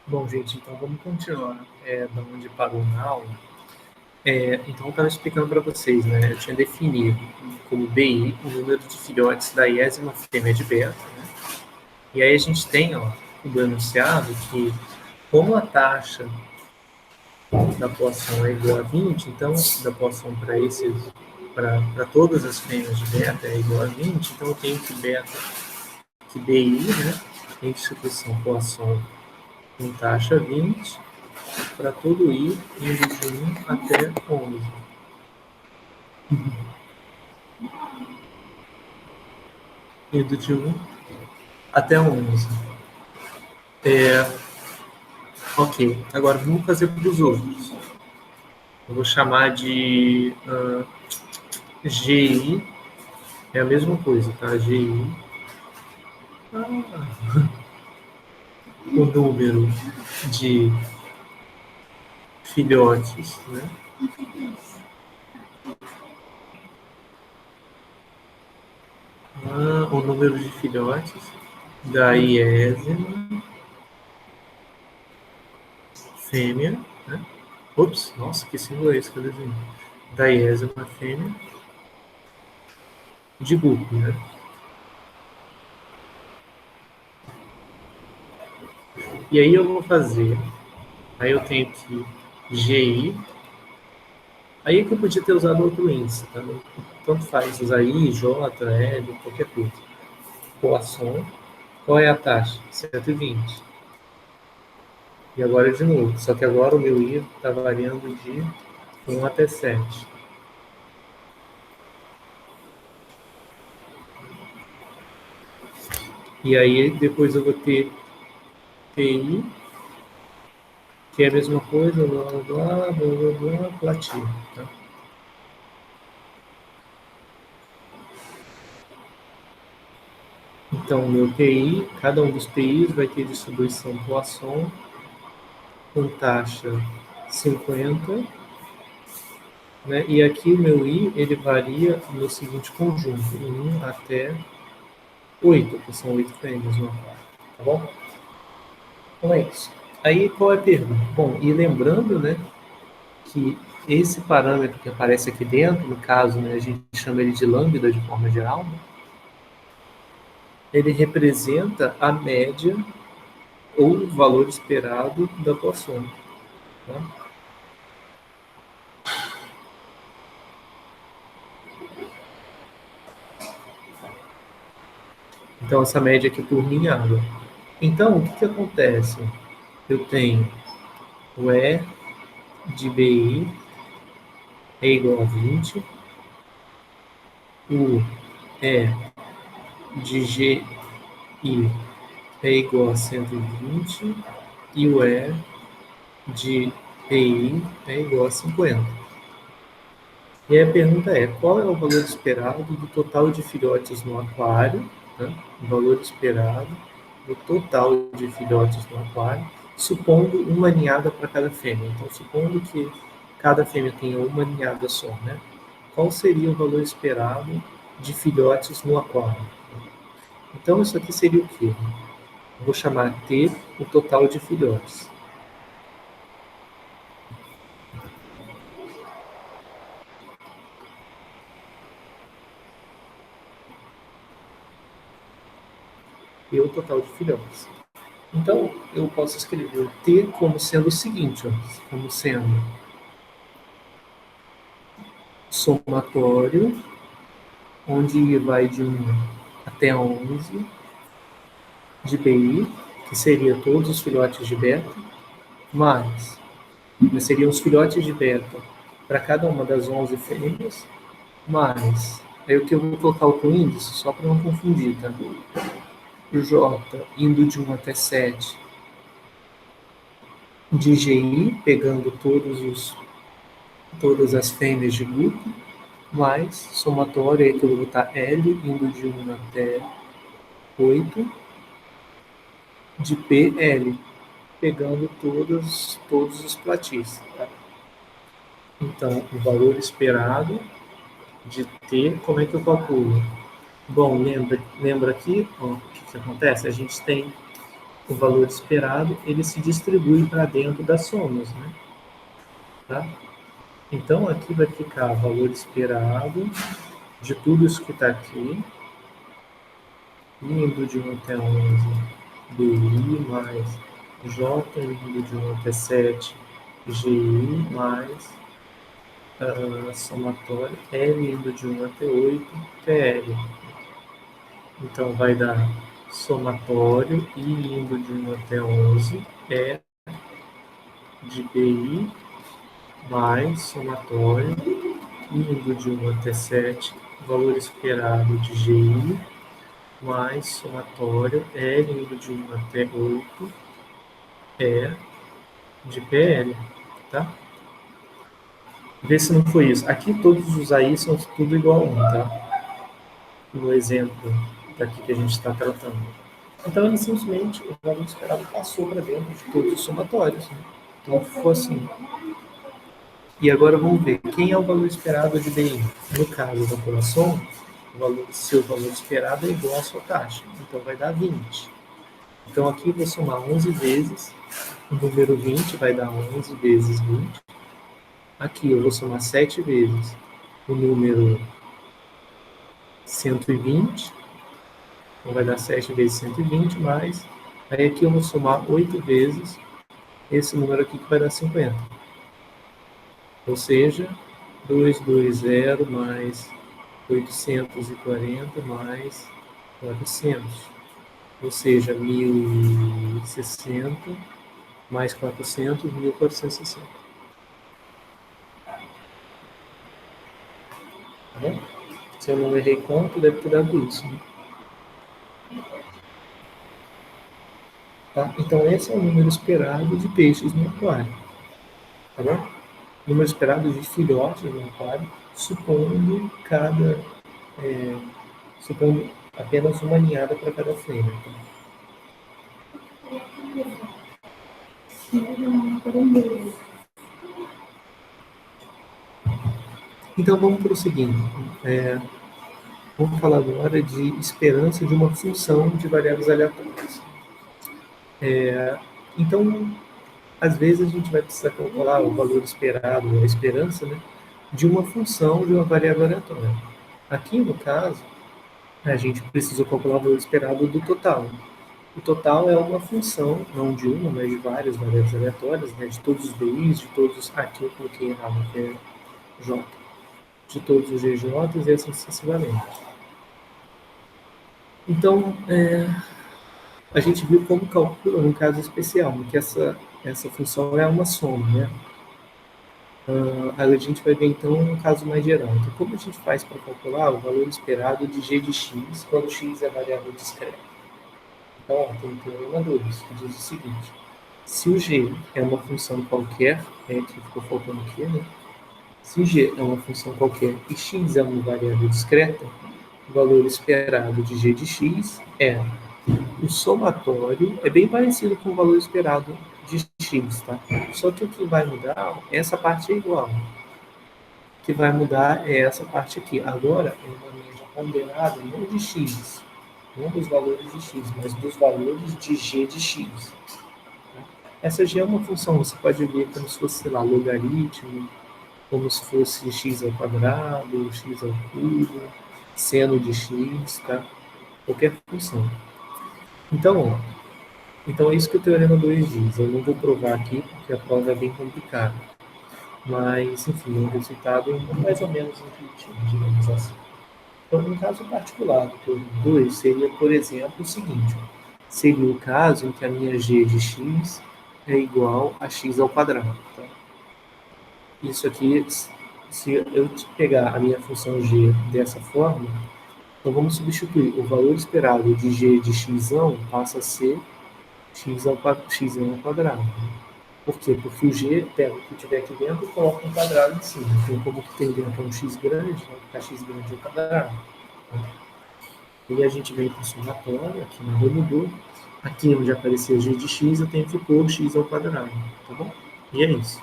Bom, gente, então vamos continuar da onde parou na aula. Então, eu estava explicando para vocês, né? Eu tinha definido como BI o número de filhotes da iésima fêmea de beta, né? E aí a gente tem, ó, o enunciado que, como a taxa da poação é igual a 20, então, da poação para todas as fêmeas de beta é igual a 20, então eu tenho que BI, né? Tem distribuição poação com taxa 20, para todo I, indo de 1 até 11. Indo de 1 até 11. Ok, agora vamos fazer para os outros. Eu vou chamar de GI, é a mesma coisa, tá? GI. O número de filhotes, né? O número de filhotes da iésima fêmea, né? Ops, nossa, que símbolo é esse que eu desenhei? Da iésima fêmea de grupo, né? E aí eu vou fazer, aí eu tenho que GI, aí é que eu podia ter usado outro índice, tá? Tanto faz usar I, J, L, qualquer coisa. Poisson, qual é a taxa? 120. E agora de novo, só que agora o meu I está variando de 1 até 7. E aí depois eu vou ter TI, que é a mesma coisa, blá, blá, blá, blá, blá, platino, tá? Então, o meu TI, cada um dos TIs vai ter distribuição Poisson com taxa 50, né? E aqui o meu I, ele varia no seguinte conjunto, 1 até 8, que são 8 fêmeas no aquário, tá bom? Então é isso. Aí qual é a pergunta? Bom, e lembrando, né, que esse parâmetro que aparece aqui dentro, no caso, né, a gente chama ele de lambda de forma geral, né, ele representa a média ou o valor esperado da poação. Tá? Então, essa média aqui por ninhada. Então, o que acontece? Eu tenho o E de BI é igual a 20, o E de GI é igual a 120 e o E de PI é igual a 50. E aí a pergunta é, qual é o valor esperado do total de filhotes no aquário, né? O valor esperado do total de filhotes no aquário, supondo uma ninhada para cada fêmea. Então, supondo que cada fêmea tenha uma ninhada só, né? Qual seria o valor esperado de filhotes no aquário? Então, isso aqui seria o quê? Eu vou chamar T o total de filhotes. E o total de filhotes. Então, eu posso escrever o T como sendo o seguinte, ó, como sendo somatório, onde vai de 1 até 11, de BI, que seria todos os filhotes de beta, mais, seriam os filhotes de beta para cada uma das 11 fêmeas, mais, aí o que eu vou colocar o índice, só para não confundir, tá? O J indo de 1 até 7, de GI, pegando todas as fêmeas de grupo, mais somatório, aí que eu vou botar L indo de 1 até 8, de PL, pegando todos os platis. Tá? Então, o valor esperado de T, como é que eu calculo? Bom, lembra aqui, ó, o que acontece? A gente tem o valor esperado, ele se distribui para dentro das somas, né? Tá? Então, aqui vai ficar valor esperado de tudo isso que está aqui, indo de 1 até 11, BI mais J indo de 1 até 7, GI mais somatório L indo de 1 até 8, TL. Então, vai dar somatório I indo de 1 até 11, E de BI mais somatório indo de 1 até 7, valor esperado de GI mais somatório L indo de 1 até 8, E de PL, tá? Vê se não foi isso. Aqui todos os AI são tudo igual a 1, tá? No exemplo daqui que a gente está tratando. Então, simplesmente, o valor esperado passou para dentro de todos os somatórios. Né? Então, ficou assim. E agora vamos ver quem é o valor esperado de DI. No caso da população, seu valor esperado é igual à sua taxa. Então, vai dar 20. Então, aqui eu vou somar 11 vezes. O número 20 vai dar 11 vezes 20. Aqui eu vou somar 7 vezes o número 120. Então, vai dar 7 vezes 120 mais. Aí aqui eu vou somar 8 vezes esse número aqui que vai dar 50. Ou seja, 220 mais 840 mais 400. Ou seja, 1060 mais 400, 1460. Tá bom? Se eu não errei conta, deve ter dado isso. Né? Tá? Então, esse é o número esperado de peixes no aquário. Tá bom? Número esperado de filhotes no aquário, supondo supondo apenas uma ninhada para cada fêmea. Tá? Então, vamos para o seguinte. Vamos falar agora de esperança de uma função de variáveis aleatórias. Então, às vezes a gente vai precisar calcular o valor esperado, a esperança, né, de uma função de uma variável aleatória. Aqui, no caso, a gente precisa calcular o valor esperado do total. O total é uma função, não de uma, mas de várias variáveis aleatórias, né, de todos os BIs, de todos... Aqui eu coloquei errado, que é J. De todos os GJs e assim sucessivamente. Então, a gente viu como calcula um caso especial, em que essa função é uma soma, né? Aí a gente vai ver, então, um caso mais geral. Então, como a gente faz para calcular o valor esperado de g de x, quando x é variável discreta? Então, tem o teorema 2, que diz o seguinte. Se o g é uma função qualquer, que ficou faltando aqui, né? Se g é uma função qualquer e x é uma variável discreta, o valor esperado de g de x é o somatório, é bem parecido com o valor esperado de x, tá? Só que o que vai mudar, essa parte é igual. O que vai mudar é essa parte aqui. Agora, é uma média ponderada não de x, não dos valores de x, mas dos valores de g de x. Essa g é uma função, você pode ver como se fosse, sei lá, logaritmo, como se fosse x ao quadrado, x ao cubo, seno de x, tá? Qualquer função. Então é isso que o Teorema 2 diz. Eu não vou provar aqui, porque a prova é bem complicada. Mas, enfim, é um resultado mais ou menos intuitivo, digamos assim. Então, no caso particular do Teorema 2, seria, por exemplo, o seguinte. Seria o caso em que a minha g de x é igual a x ao quadrado. Tá? Isso aqui, se eu pegar a minha função g dessa forma, então vamos substituir. O valor esperado de g de x passa a ser x ao quadrado. Por quê? Porque o g pega o que tiver aqui dentro e coloca um quadrado em cima. Então, como que tem dentro um x grande, vai ficar x grande ao quadrado. E a gente vem para o somatório, aqui não mudou. Aqui onde apareceu g de x, eu tenho que pôr x ao quadrado. Tá bom? E é isso.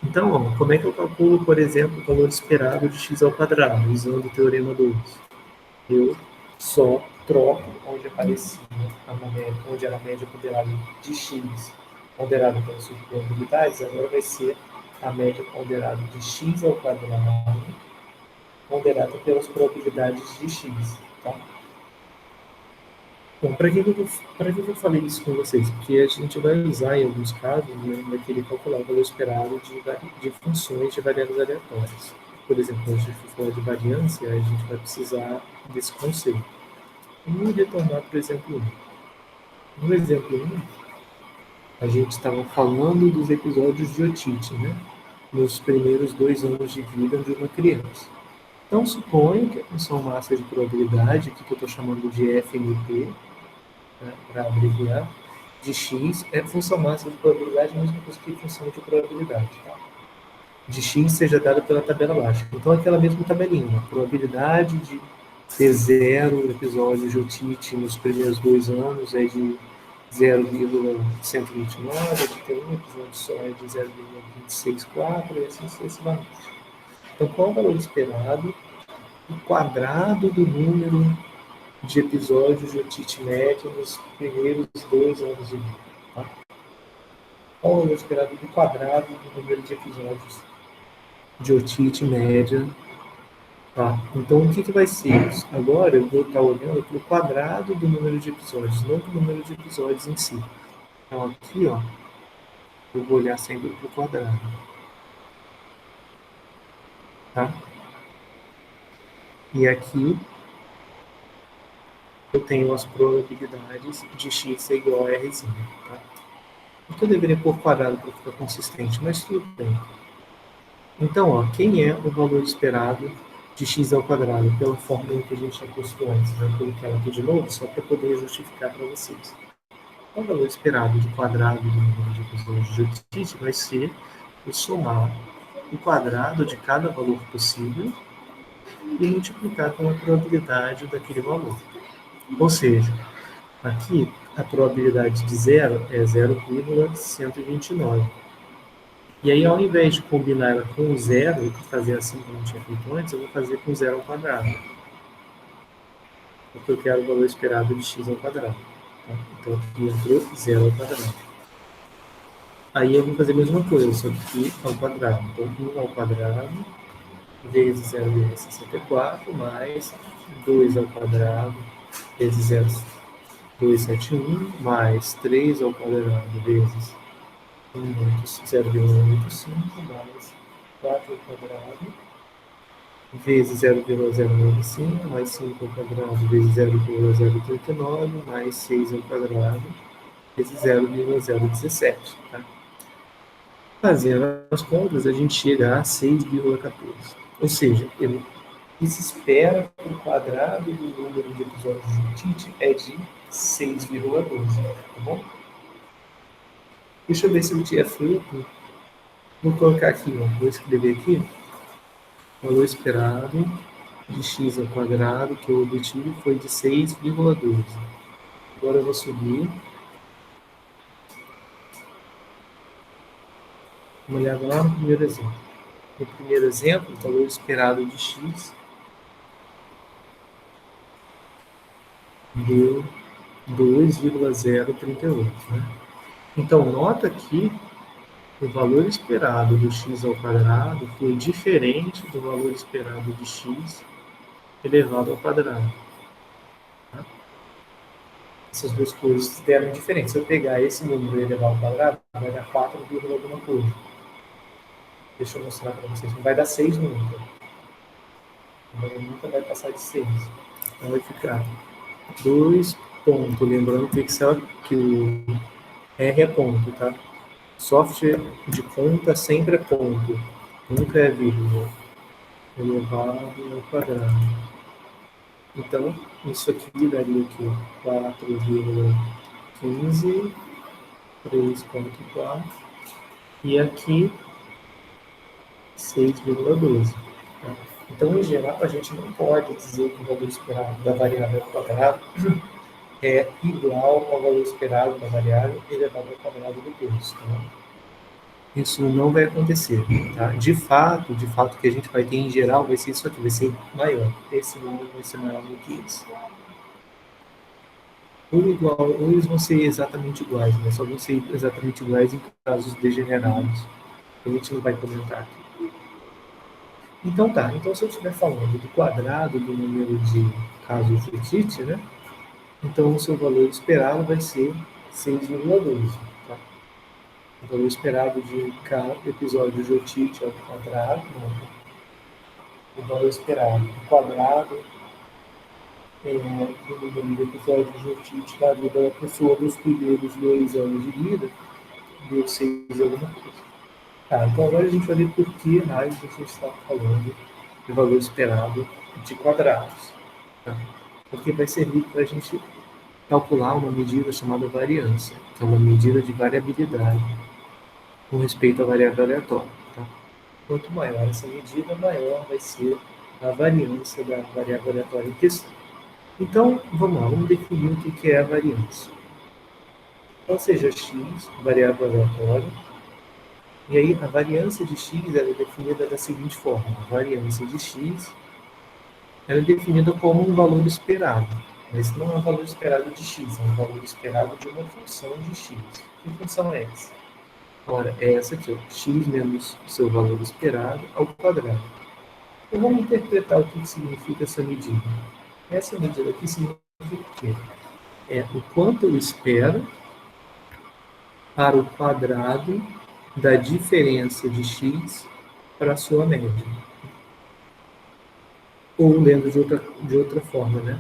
Então, ó, como é que eu calculo, por exemplo, o valor esperado de x ao quadrado, usando o teorema 2? Eu só troco onde aparecia onde era a média ponderada de x ponderada pelas suas probabilidades, agora vai ser a média ponderada de x ao quadrado ponderada pelas probabilidades de x. Tá? Bom, para que eu falei isso com vocês? Porque a gente vai usar, em alguns casos, né, vai querer calcular o valor esperado de funções de variáveis aleatórias. Por exemplo, quando a gente for falar de variância, a gente vai precisar desse conceito. Vamos retornar para o exemplo 1. No exemplo 1, a gente estava falando dos episódios de otite, né? Nos primeiros 2 anos de vida de uma criança. Então, suponho que a função massa de probabilidade, que eu estou chamando de FMP, né, para abreviar, de x, é função máxima de probabilidade, a mesma coisa que função de probabilidade. Tá? De x seja dada pela tabela abaixo. Então, aquela mesma tabelinha, a probabilidade de ter 0 episódios de otite nos primeiros 2 anos é de 0,129, de ter um episódio só é de 0,264, e assim sucessivamente. Então, qual é o valor esperado? O quadrado do número de episódios de otite média nos primeiros 2 anos de vida. Tá? Qual é o valor esperado do quadrado do número de episódios de otite média? Tá? Então, o que vai ser isso? Agora, eu vou estar olhando para o quadrado do número de episódios, não para o número de episódios em si. Então, aqui, ó, eu vou olhar sempre para o quadrado. Tá? E aqui, eu tenho as probabilidades de x ser igual a R. Tá? Porque eu deveria pôr quadrado para ficar consistente, mas tudo bem. Então, ó, quem é o valor esperado de x ao quadrado? Pela fórmula que a gente já postou antes. Vou colocar ela aqui de novo, só para poder justificar para vocês. O valor esperado de quadrado do número de episódios de otite vai ser o somar o quadrado de cada valor possível e multiplicar com a probabilidade daquele valor. Ou seja, aqui a probabilidade de zero é 0,129. E aí, ao invés de combinar ela com o zero, e fazer assim como eu tinha feito antes, eu vou fazer com zero ao quadrado. Porque eu quero o valor esperado de x ao quadrado. Tá? Então, aqui entrou zero ao quadrado. Aí eu vou fazer a mesma coisa, só que aqui ao quadrado. Então, 1 ao quadrado vezes 0,64 mais 2 ao quadrado vezes 0,271 mais 3 ao quadrado vezes 0,185 mais 4 ao quadrado vezes 0,095 mais 5 ao quadrado vezes 0,039 mais 6 ao quadrado vezes 0,017. Tá? Fazendo as contas, a gente chega a 6,14. Ou seja, o que se espera que o quadrado do número de episódios de otite é de 6,12. Tá bom? Deixa eu ver se eu tinha feito. Vou colocar aqui, ó, vou escrever aqui. Valor esperado de x ao quadrado que eu obtive foi de 6,12. Agora eu vou subir. Vamos olhar lá no primeiro exemplo. No primeiro exemplo, o valor esperado de x deu 2,038. Né? Então, nota que o valor esperado do x ao quadrado foi diferente do valor esperado de x elevado ao quadrado. Tá? Essas duas coisas deram diferença. Se eu pegar esse número e elevar ao quadrado, vai dar 4, alguma coisa. Deixa eu mostrar para vocês. Não vai dar 6 nunca. Nunca vai passar de 6. Então vai ficar 2 ponto. Lembrando que o R é ponto, tá? Software de conta sempre é ponto. Nunca é vírgula. Elevado ao quadrado. Então, isso aqui daria aqui 4,15, 3,4 e aqui 6,12. Tá? Então, em geral, a gente não pode dizer que o valor esperado da variável ao quadrado é igual ao valor esperado da variável elevado ao quadrado depois. Tá? Isso não vai acontecer. Tá? De fato, o que a gente vai ter em geral vai ser isso aqui, vai ser maior. Esse número vai ser maior do que esse. ou igual, ou eles vão ser exatamente iguais, né? Só vão ser exatamente iguais em casos degenerados. A gente não vai comentar aqui. Então tá, então se eu estiver falando do quadrado do número de casos de otite, né? Então o seu valor esperado vai ser 6,12. Tá? O valor esperado de cada episódio de otite ao quadrado, não. O valor esperado do quadrado do número de episódios de otite da vida da pessoa nos primeiros 2 anos de vida, deu 6 alguma coisa. Tá, então agora a gente vai ver por que raios a gente está falando de valor esperado de quadrados. Tá? Porque vai servir para a gente calcular uma medida chamada variância, que é uma medida de variabilidade com respeito à variável aleatória. Tá? Quanto maior essa medida, maior vai ser a variância da variável aleatória em questão. Então, vamos lá, vamos definir o que é a variância. Então, seja x, variável aleatória, e aí a variância de x é definida da seguinte forma: a variância de x é definida como um valor esperado, mas não é um valor esperado de x, é um valor esperado de uma função de x. Que função é essa? Ora, é essa aqui, ó, x menos seu valor esperado ao quadrado. Então, vamos interpretar o que significa essa medida. Essa medida aqui significa o quê? É o quanto eu espero para o quadrado da diferença de x para a sua média. Ou lendo de outra forma, né?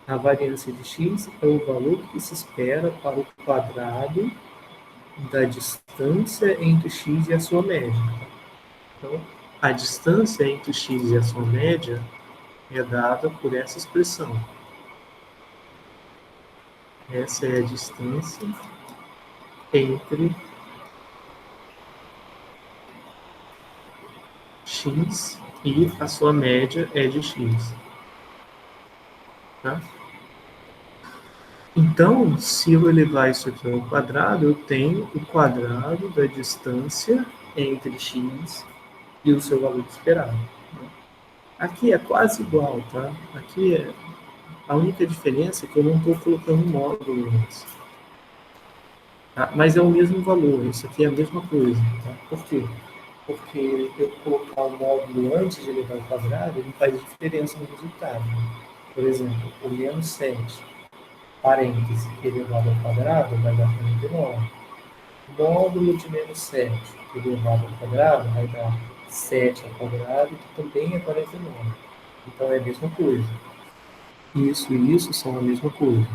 A variância de x é o valor que se espera para o quadrado da distância entre x e a sua média. Então, a distância entre x e a sua média é dada por essa expressão. Essa é a distância entre x e a sua média é de x. Tá? Então, se eu elevar isso aqui ao quadrado, eu tenho o quadrado da distância entre x e o seu valor esperado. Aqui é quase igual, tá? Aqui é a única diferença é que eu não estou colocando módulo antes. Tá? Mas é o mesmo valor, isso aqui é a mesma coisa. Tá? Por quê? Porque eu colocar o módulo antes de elevar ao quadrado, ele faz diferença no resultado. Por exemplo, o menos 7, parêntese, elevado ao quadrado, vai dar 49. Módulo de menos 7 elevado ao quadrado vai dar 7 ao quadrado, que também é 49. Então é a mesma coisa. Isso e isso são a mesma coisa.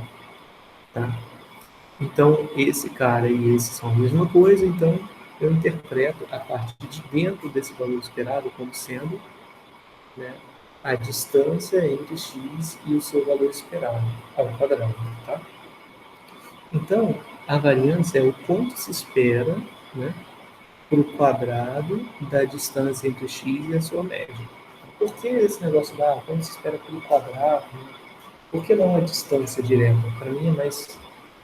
Tá? Então, esse cara e esse são a mesma coisa, então eu interpreto a partir de dentro desse valor esperado como sendo, né, a distância entre x e o seu valor esperado ao quadrado. Tá? Então, a variância é o quanto se espera, né, para o quadrado da distância entre x e a sua média. Por que esse negócio da quanto se espera pelo quadrado? Né? Por que não a distância direta? Para mim é mais,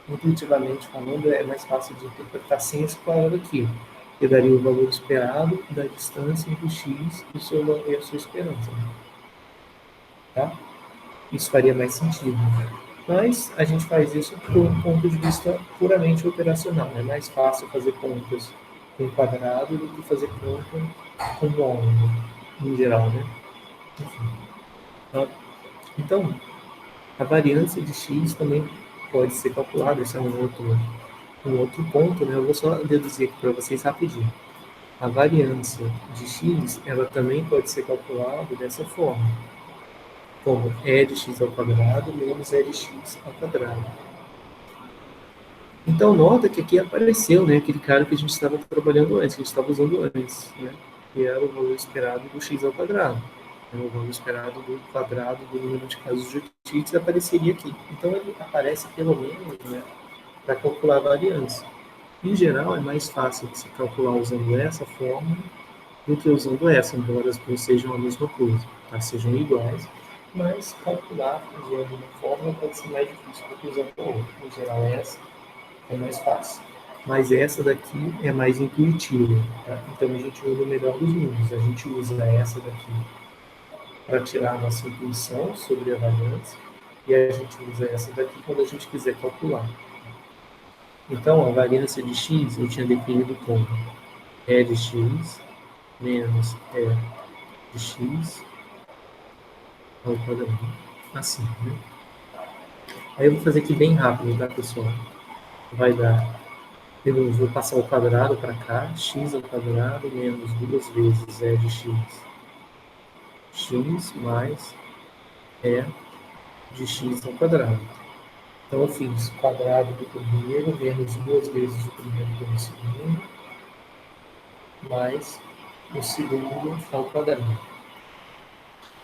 intuitivamente falando, é mais fácil de interpretar sem esse quadrado aqui. Que daria o valor esperado da distância entre x e a sua esperança. Tá? Isso faria mais sentido. Mas a gente faz isso por um ponto de vista puramente operacional. É mais fácil fazer contas com quadrado do que fazer conta com módulo, em geral, né? Enfim. Tá? Então, a variância de x também pode ser calculada. Esse é um outro ponto, né? Eu vou só deduzir aqui para vocês rapidinho. A variância de x, ela também pode ser calculada dessa forma, como e de x ao quadrado menos e de x ao quadrado. Então, nota que aqui apareceu, né, aquele cara que a gente estava trabalhando antes, que a gente estava usando antes, né, que era o valor esperado do x ao quadrado. O valor esperado do quadrado do número de casos de otites apareceria aqui. Então, ele aparece pelo menos, né, para calcular a variância. Em geral, é mais fácil de se calcular usando essa forma do que usando essa, embora as duas sejam a mesma coisa, tá? Sejam iguais, mas calcular usando uma forma pode ser mais difícil do que usando a outra. Em geral, essa é mais fácil. Mas essa daqui é mais intuitiva, tá? Então a gente usa o melhor dos mundos. A gente usa essa daqui para tirar a nossa intuição sobre a variância, E a gente usa essa daqui quando a gente quiser calcular. Então, a variância de x eu tinha definido como E de x menos E de x ao quadrado. Assim, né? Aí eu vou fazer aqui bem rápido, tá, pessoal? Vai dar, eu vou passar o quadrado para cá, x ao quadrado menos 2 vezes E de x, x mais E de x ao quadrado. Então, eu fiz o quadrado do primeiro menos 2 vezes o primeiro pelo segundo, mais o segundo ao quadrado.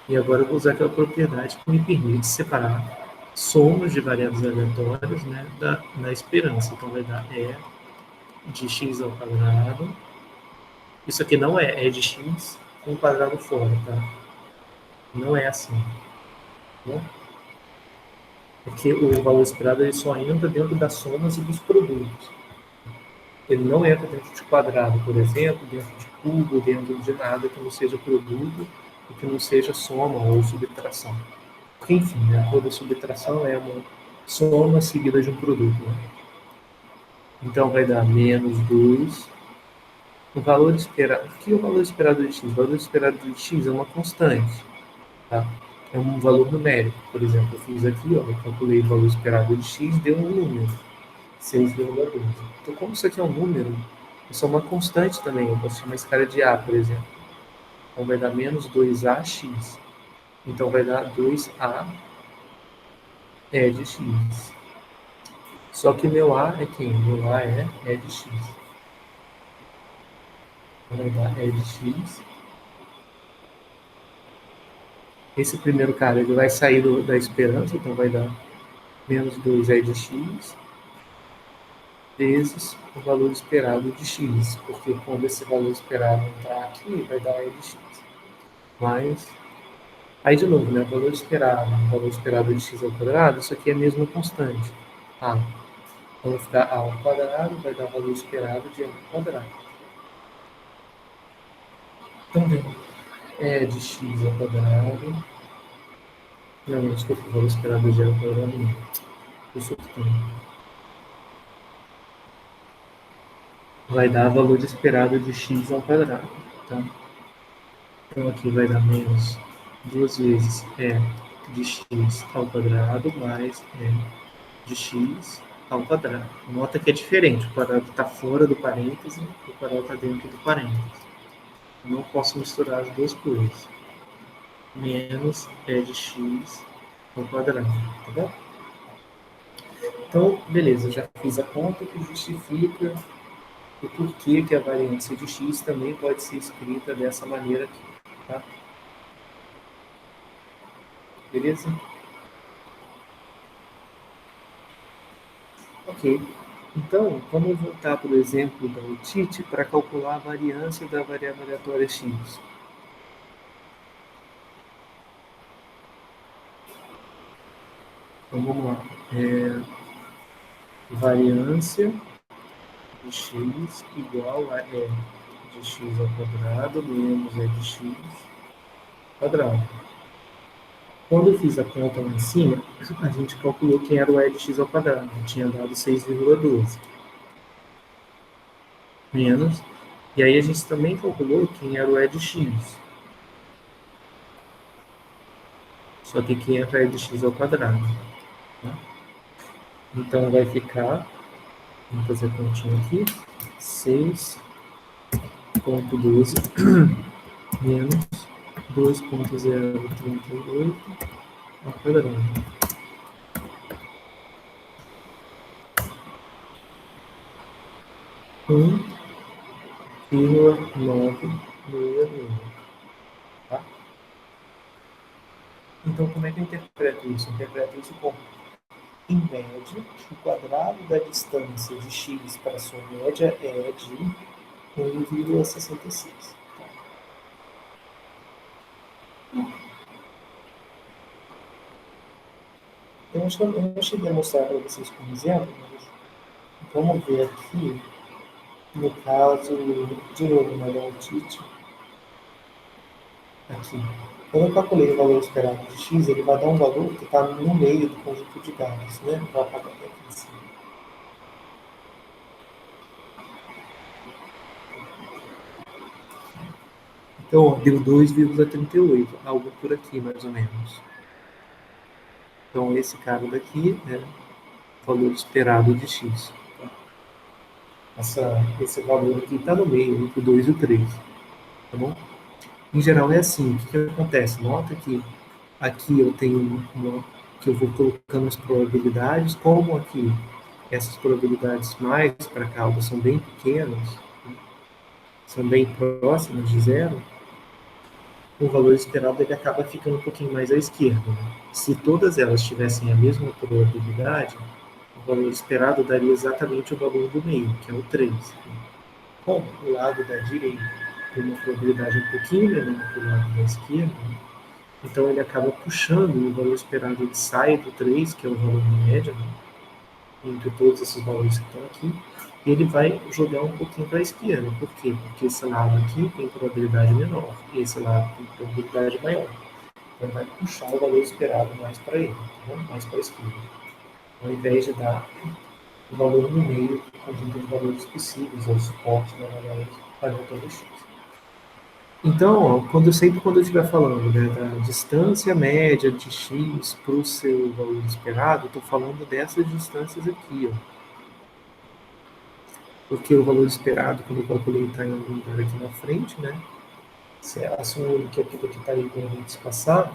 E agora eu vou usar aquela propriedade que me permite separar somas de variáveis aleatórias, né, da esperança. Então, vai dar E de x ao quadrado. Isso aqui não é E de x com o quadrado fora, tá? Não é assim. Né? Porque o valor esperado ele só entra dentro das somas e dos produtos. Ele não entra dentro de quadrado, por exemplo, dentro de cubo, dentro de nada que não seja produto e que não seja soma ou subtração. Porque, enfim, né, toda subtração é uma soma seguida de um produto. Né? Então, vai dar menos 2. O valor esperado. O que é o valor esperado de x? O valor esperado de x é uma constante. Tá? É um valor numérico. Por exemplo, eu fiz aqui, ó, eu calculei o valor esperado de x, deu um número, 6,12. Então, como isso aqui é um número, isso é uma constante também. Eu posso chamar esse cara de a, por exemplo. Então, vai dar menos 2ax. Então, vai dar 2a é de x. Só que meu a é quem? Meu a é de x. Então, vai dar é de x. Esse primeiro cara ele vai sair da esperança, então vai dar menos 2 de x vezes o valor esperado de x, porque quando esse valor esperado entrar aqui, vai dar e de x. Mas, aí de novo, né, o valor esperado de x ao quadrado, isso aqui é a mesma constante. A. Então vai ficar a ao quadrado, vai dar o valor esperado de a ao quadrado. Então, é de x ao quadrado. Não, desculpa, o valor esperado de a ao quadrado não. Eu sou vai dar o valor esperado de x ao quadrado. Tá? Então aqui vai dar menos 2 vezes E de x ao quadrado mais E de x ao quadrado. Nota que é diferente, o quadrado está fora do parêntese, o quadrado está dentro do parêntese. Eu não posso misturar as duas coisas. Menos E de x ao quadrado, tá bom? Então, beleza, já fiz a conta que justifica o porquê que a variância de x também pode ser escrita dessa maneira aqui, tá? Beleza? Ok. Então, vamos voltar para o exemplo da otite para calcular a variância da variável aleatória x. Então, vamos lá. Variância de x igual a E de x ao quadrado menos E de x quadrado. Quando eu fiz a conta lá em cima, a gente calculou quem era o E de x ao quadrado. Tinha dado 6,12. Menos. E aí a gente também calculou quem era o E de x. Só que aqui entra E de x ao quadrado. Tá? Então vai ficar, vamos fazer a continha aqui, 6,12 menos 2,038 ao quadrado. 1,966. Tá? Então, como é que eu interpreto isso? Eu interpreto isso como, em média, o quadrado da distância de x para a sua média é de 1,66. Eu não cheguei a mostrar para vocês como exemplo, mas vamos ver aqui, no caso, de novo, na otite, aqui. Quando eu calculei o valor esperado de x, ele vai dar um valor que está no meio do conjunto de dados, né? Vou apagar aqui em cima. Então, ó, deu 2,38, algo por aqui, mais ou menos. Então, esse cara daqui é o valor esperado de x. Esse valor aqui está no meio, entre o 2 e o 3. Tá bom? Em geral é assim. O que acontece? Nota que aqui eu tenho que eu vou colocando as probabilidades, como aqui essas probabilidades mais para cá elas são bem pequenas, são bem próximas de zero, o valor esperado ele acaba ficando um pouquinho mais à esquerda. Né? Se todas elas tivessem a mesma probabilidade, o valor esperado daria exatamente o valor do meio, que é o 3. Como o lado da direita tem uma probabilidade um pouquinho menor que o lado da esquerda, então ele acaba puxando o valor esperado, ele sai do 3, que é o valor da média, né? Entre todos esses valores que estão aqui, e ele vai jogar um pouquinho para a esquerda. Por quê? Porque esse lado aqui tem probabilidade menor, e esse lado tem probabilidade maior. Então vai puxar o valor esperado mais para ele, tá? Mais para a esquerda. Ao invés de dar o valor no meio, conjunto de valores possíveis, ou suporte da variável x. Então, sempre quando eu estiver falando, né, da distância média de x para o seu valor esperado, estou falando dessas distâncias aqui, ó. Porque o valor esperado, quando eu calculei, está em algum lugar aqui na frente, né? Se assumindo que aquilo que está aí quando a gente se passar,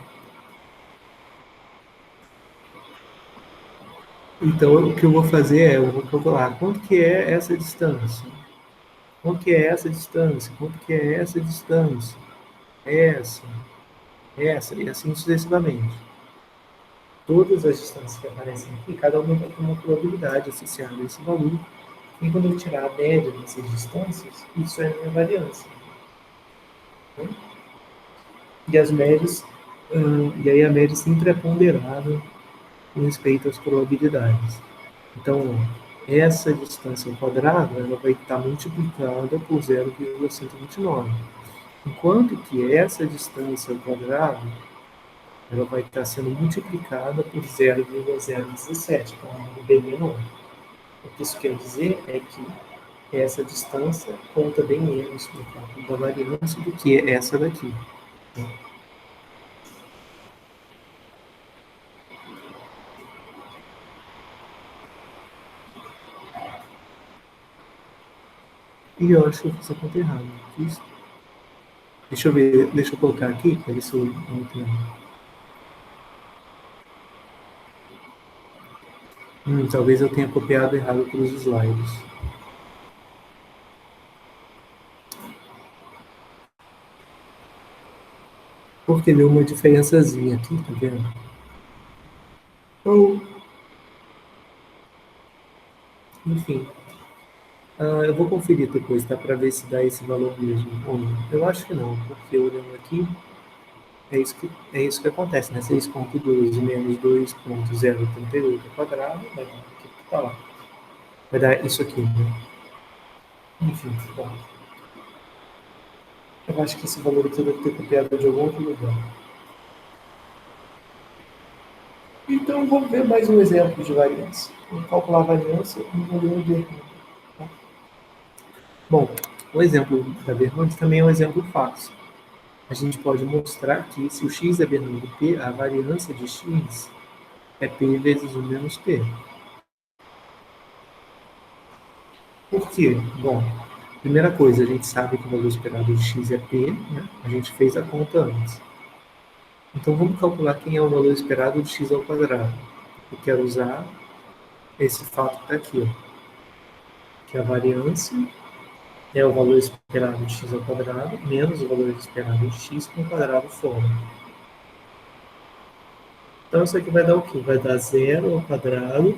então o que eu vou fazer é, eu vou calcular quanto que é essa distância, quanto que é essa distância, quanto que é essa distância, essa, essa, e assim sucessivamente. Todas as distâncias que aparecem aqui, cada uma vai ter uma probabilidade associada a esse valor. E quando eu tirar a média dessas distâncias, isso é a minha variância. Né? E as médias, e aí a média sempre é ponderada com respeito às probabilidades. Então, essa distância ao quadrado ela vai estar multiplicada por 0,129. Enquanto que essa distância ao quadrado ela vai estar sendo multiplicada por 0,017, que é um número bem menor. O que isso quer dizer é que essa distância conta bem menos no cálculo da variância do que essa daqui. E eu acho que eu fiz a conta errada. Fiz. Deixa eu ver, deixa eu colocar aqui, para ver se eu não entendo. Talvez eu tenha copiado errado pelos slides. Porque deu uma diferençazinha aqui, tá vendo? Ou, enfim. Eu vou conferir depois, tá? Para ver se dá esse valor mesmo ou não. Eu acho que não, porque olhando aqui, é isso que acontece, né? 6,12 menos 2,038 ao quadrado vai dar aqui que tá lá. Vai dar isso aqui, né? Enfim, bom. Eu acho que esse valor aqui eu devo ter copiado de algum outro lugar. Então, vamos ver mais um exemplo de variância. Vamos calcular a variância no volume de Bernoulli. Tá? Bom, o exemplo da Bernoulli também é um exemplo fácil. A gente pode mostrar que se o x é Bernoulli P, a variância de x é P vezes 1 menos P. Por quê? Bom, primeira coisa, a gente sabe que o valor esperado de x é P, né? A gente fez a conta antes. Então, vamos calcular quem é o valor esperado de x ao quadrado. Eu quero usar esse fato que está aqui, ó, que a variância é o valor esperado de x ao quadrado menos o valor esperado de x com o quadrado fora. Então, isso aqui vai dar o quê? Vai dar 0 ao quadrado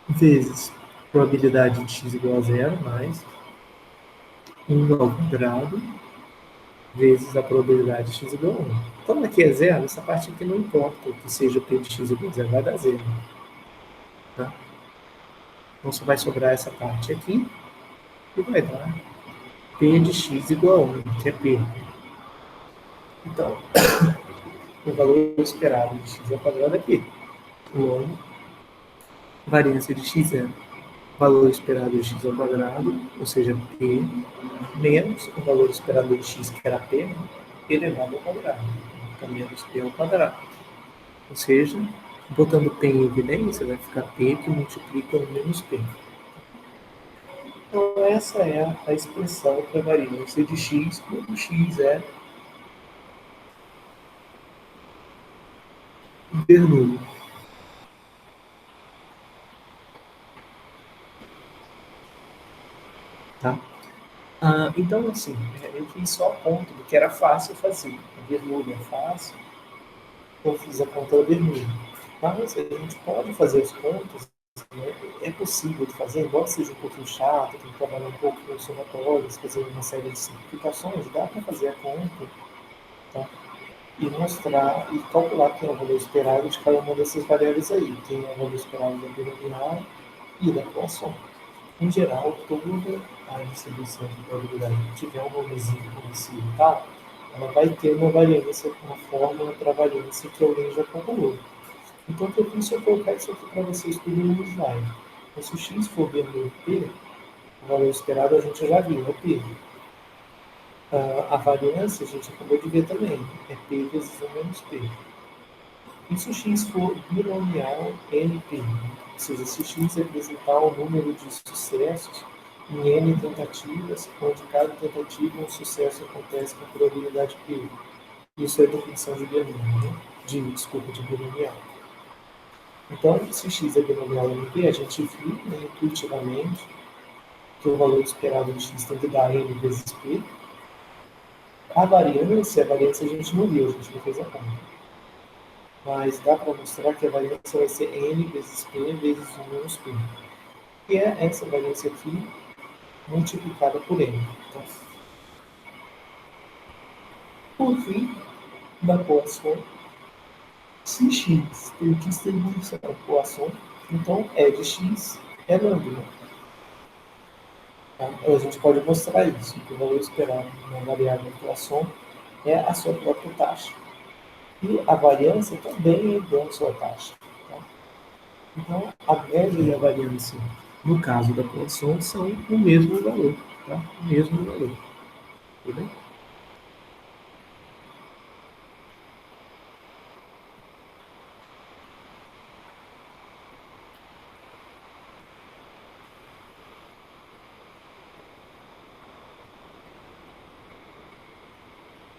vezes probabilidade de x igual a 0 mais 1 ao quadrado vezes a probabilidade de x igual a 1. Como aqui é zero, essa parte aqui não importa que seja o p de x igual a 0, vai dar 0. Tá? Então, só vai sobrar essa parte aqui e vai dar P de x igual a 1, que é P. Então, o valor esperado de x ao quadrado é P. Logo, variância de x é valor esperado de x ao quadrado, ou seja, P, menos o valor esperado de x, que era P, elevado ao quadrado. Então, menos P ao quadrado. Ou seja, botando P em evidência, vai ficar P que multiplica o menos P. Então, essa é a expressão para a variância de x, quando x é Bernoulli. Tá? Então, assim, eu fiz só a conta do que era fácil fazer. A Bernoulli é fácil, eu fiz a conta da Bernoulli. Mas a gente pode fazer as contas, né? É possível de fazer, embora seja um pouquinho chato, tem que trabalhar um pouco com os somatórios, fazer uma série de simplificações, dá para fazer a conta, tá? E mostrar e calcular quem é o valor esperado de cada uma dessas variáveis aí, quem é o valor esperado da binomial e da Poisson. Em geral, toda a distribuição de probabilidade que tiver um nomezinho conhecido e tal, ela vai ter uma variância, uma fórmula para a variância que alguém já calculou. Então, eu fiz só colocar isso aqui para vocês tudo no slide. Então, se o x for b no p, o valor esperado a gente já viu, é p. A variância a gente acabou de ver também, é p vezes 1 menos p. E se o x for binomial NP, ou seja, se x representar o número de sucessos em N tentativas, onde cada tentativa um sucesso acontece com probabilidade P. Isso é a definição de binomial, né? De binomial. Então, se x é binomial NP, a gente viu, né, intuitivamente que o valor esperado de x tem que dar N vezes P. A variância a gente não viu, a gente não fez a conta. Mas dá para mostrar que a variância vai ser n vezes p vezes 1 menos p, que é essa variância aqui multiplicada por n. Então, por fim, da Poisson, se x tem distribuição Poisson, então E de x é lambda. Tá? A gente pode mostrar isso, que o valor esperado na variável Poisson é a sua própria taxa. E a variância também é igual à sua taxa. Tá? Então, a média e a variância, no caso da Poisson, são o mesmo valor. Tá? O mesmo valor. Tudo bem?